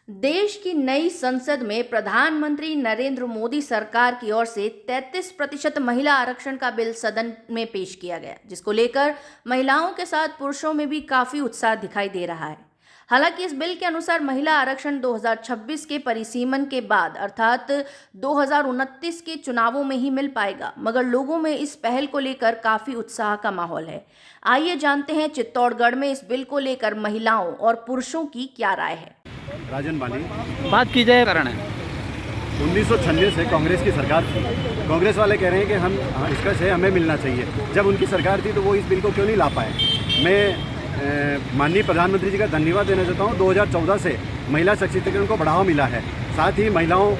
देश की नई संसद में प्रधानमंत्री नरेंद्र मोदी सरकार की ओर से 33% महिला आरक्षण का बिल सदन में पेश किया गया, जिसको लेकर महिलाओं के साथ पुरुषों में भी काफी उत्साह दिखाई दे रहा है। हालांकि इस बिल के अनुसार महिला आरक्षण 2026 के परिसीमन के बाद अर्थात 2029 के चुनावों में ही मिल पाएगा, मगर लोगों में इस पहल को लेकर काफी उत्साह का माहौल है। आइए जानते हैं चित्तौड़गढ़ में इस बिल को लेकर महिलाओं और पुरुषों की क्या राय है। राजन बाली। बात की जाए कारण है 1996 से कांग्रेस की सरकार थी। कांग्रेस वाले कह रहे हैं कि हम इसका श्रेय हमें मिलना चाहिए। जब उनकी सरकार थी तो वो इस बिल को क्यों नहीं ला पाए। मैं माननीय प्रधानमंत्री जी का धन्यवाद देना चाहता हूँ। 2014 से महिला सशक्तिकरण को बढ़ावा मिला है, साथ ही महिलाओं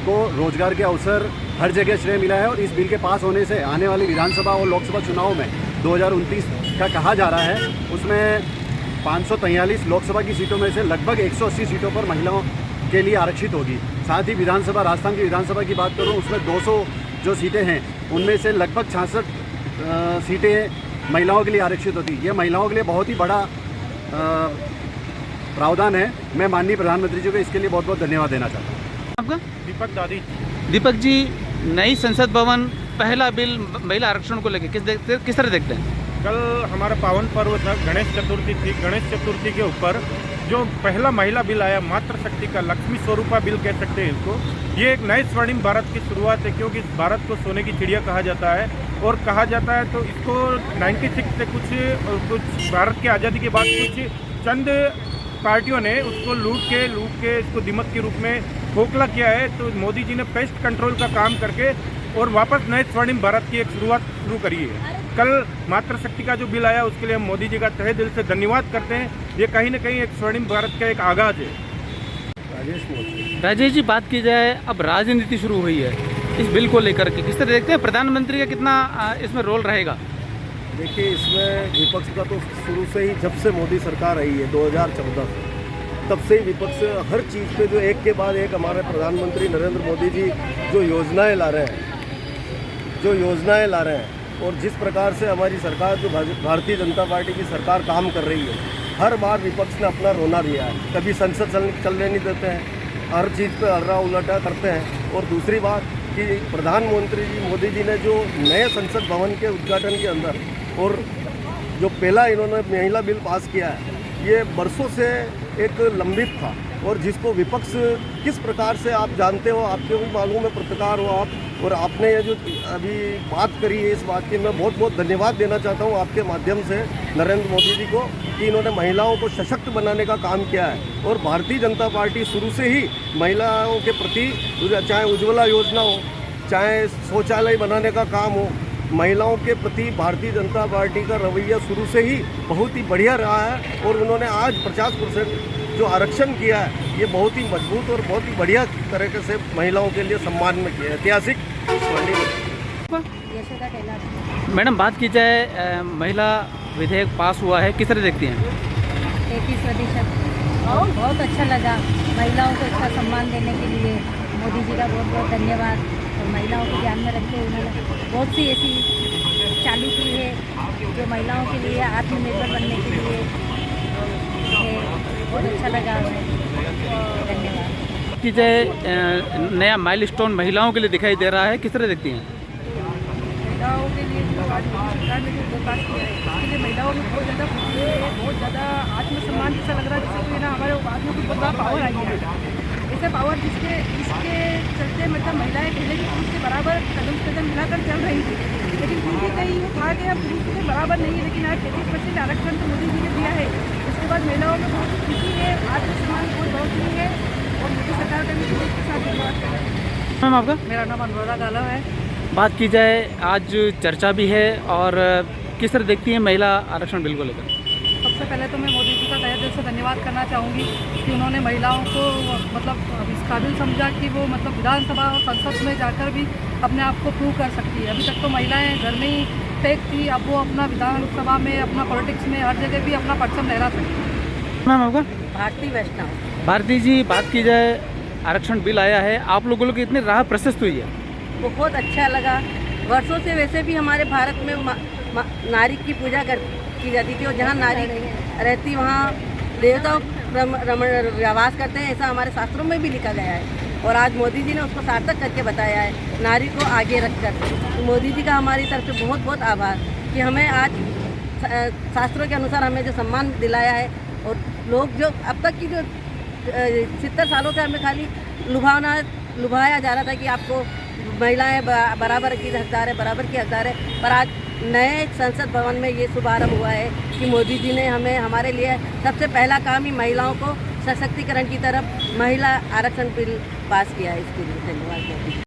को रोजगार के अवसर हर जगह श्रेय मिला है। और इस बिल के पास होने से आने वाली विधानसभा और लोकसभा चुनाव में 2029 का कहा जा रहा है, उसमें 543 लोकसभा की सीटों में से लगभग 180 सीटों पर महिलाओं के लिए आरक्षित होगी। साथ ही विधानसभा, राजस्थान की विधानसभा की बात करूं, उसमें 200 जो सीटें हैं उनमें से लगभग 66 सीटें महिलाओं के लिए आरक्षित होती। ये महिलाओं के लिए बहुत ही बड़ा प्रावधान है। मैं माननीय प्रधानमंत्री जी को इसके लिए बहुत बहुत धन्यवाद देना चाहता हूँ। आपका? दीपक दादी। दीपक जी, नई संसद भवन पहला बिल महिला आरक्षण को लेकर किस तरह देखते हैं? कल हमारा पावन पर्व था, गणेश चतुर्थी थी। गणेश चतुर्थी के ऊपर जो पहला महिला बिल आया, मातृशक्ति का, लक्ष्मी स्वरूपा बिल कह सकते हैं इसको, ये एक नए स्वर्णिम भारत की शुरुआत है। क्योंकि इस भारत को सोने की चिड़िया कहा जाता है, और कहा जाता है तो इसको 96 से कुछ भारत की आज़ादी के बाद कुछ चंद पार्टियों ने उसको लूट के इसको दिमक के रूप में खोखला किया है। तो मोदी जी ने पेस्ट कंट्रोल का काम करके और वापस नए स्वर्णिम भारत की एक शुरुआत शुरू करी है। कल मातृशक्ति का जो बिल आया उसके लिए हम मोदी जी का तहे दिल से धन्यवाद करते हैं। ये कहीं ना कहीं एक स्वर्णिम भारत का एक आगाज है। राजेश जी, बात की जाए अब राजनीति शुरू हुई है इस बिल को लेकर के, किस तरह देखते हैं? प्रधानमंत्री का कितना इसमें रोल रहेगा? देखिए, इसमें विपक्ष का तो शुरू से ही, जब से मोदी सरकार आई है 2014 से, तब से ही विपक्ष हर चीज़ पे जो एक के बाद एक हमारे प्रधानमंत्री नरेंद्र मोदी जी जो योजनाएं ला रहे हैं और जिस प्रकार से हमारी सरकार, जो भारतीय जनता पार्टी की सरकार काम कर रही है, हर बार विपक्ष ने अपना रोना दिया है। कभी संसद चलने नहीं देते हैं, हर चीज़ पे हर्रा उलटा करते हैं। और दूसरी बात कि प्रधानमंत्री जी मोदी जी ने जो नए संसद भवन के उद्घाटन के अंदर और जो पहला इन्होंने महिला बिल पास किया है, ये बरसों से एक लंबित था। और जिसको विपक्ष किस प्रकार से, आप जानते हो, आपके भी मालूम है, पत्रकार हो आप, और आपने ये जो अभी बात करी है, इस बात की मैं बहुत बहुत धन्यवाद देना चाहता हूँ आपके माध्यम से नरेंद्र मोदी जी को, कि इन्होंने महिलाओं को सशक्त बनाने का काम किया है। और भारतीय जनता पार्टी शुरू से ही महिलाओं के प्रति, चाहे उज्ज्वला योजना हो, चाहे शौचालय बनाने का काम हो, महिलाओं के प्रति भारतीय जनता पार्टी का रवैया शुरू से ही बहुत ही बढ़िया रहा है। और उन्होंने आज 50% जो आरक्षण किया है, ये बहुत ही मजबूत और बहुत ही बढ़िया तरीके से महिलाओं के लिए सम्मान में किया, ऐतिहासिक स्वर्णिम। मैडम, बात की जाए महिला विधेयक पास हुआ है, किस तरह देखती हैं? 33% बहुत अच्छा लगा। महिलाओं को इतना सम्मान देने के लिए मोदी जी का बहुत बहुत धन्यवाद। और महिलाओं को ध्यान में रखते हुए उन्होंने बहुत सी ऐसी चालू की है जो महिलाओं के लिए आत्मनिर्भर बनने के लिए है। बहुत अच्छा लगा हमें, धन्यवाद। की जाए नया माइलस्टोन महिलाओं के लिए दिखाई दे रहा है, किस तरह देखती हैं? महिलाओं के लिए जो आज मोदी सरकार ने जो विकास किया है, उसके लिए महिलाओं में बहुत ज़्यादा खुशी है, बहुत ज़्यादा आत्मसम्मान जैसा लग रहा है, जैसे कि ना हमारे आदमियों को बहुत बड़ा पावर आई है। ऐसा पावर इसके चलते मतलब महिलाएं पहले भी पुरुष के बराबर कदम से कदम मिलाकर चल रही थी, लेकिन फिर भी कहीं ये था कि अब पुरुष के बराबर नहीं है। लेकिन आज 33% आरक्षण तो मोदी जी ने दिया है। उसके बाद महिलाओं में बहुत खुशी है, आत्मसम्मान बहुत बढ़ती है, और मोदी सरकार का भी इसके साथ धन्यवाद कर रहे हैं। मैम, आपका? मेरा नाम अनुराधा गालव है। बात की जाए, आज चर्चा भी है, और किस तरह देखती हैं महिला आरक्षण बिल को लेकर? सबसे पहले तो मैं मोदी जी का तहे दिल से धन्यवाद करना चाहूँगी कि उन्होंने महिलाओं को मतलब इस काबिल समझा कि वो मतलब विधानसभा और संसद में जाकर भी अपने आप को प्रूव कर सकती है। अभी तक तो महिलाएं घर में ही पैक थी, अब वो अपना विधानसभा में, अपना पॉलिटिक्स में, हर जगह भी अपना परचम लहरा सकती है। मैम, आपका? भारती वैष्णव। भारती जी, बात की जाए, आरक्षण बिल आया है, आप लोगों की इतनी राह प्रशस्त हुई है? बहुत अच्छा लगा। वर्षों से वैसे भी हमारे भारत में नारी की पूजा की जाती थी, और जहाँ नारी रहती वहाँ देवताओं वास करते हैं, ऐसा हमारे शास्त्रों में भी लिखा गया है। और आज मोदी जी ने उसको सार्थक करके बताया है, नारी को आगे रखकर। तो मोदी जी का हमारी तरफ से बहुत बहुत आभार कि हमें आज शास्त्रों के अनुसार हमें जो सम्मान दिलाया है। और लोग जो अब तक की जो 70 सालों से हमें खाली लुभाया जा रहा था कि आपको महिलाएं बराबर की हकदार है, बराबर की हकदार है, पर आज नए संसद भवन में ये शुभारंभ हुआ है कि मोदी जी ने हमारे लिए सबसे पहला काम ही महिलाओं को सशक्तिकरण की तरफ महिला आरक्षण बिल पास किया है। इसके लिए धन्यवाद।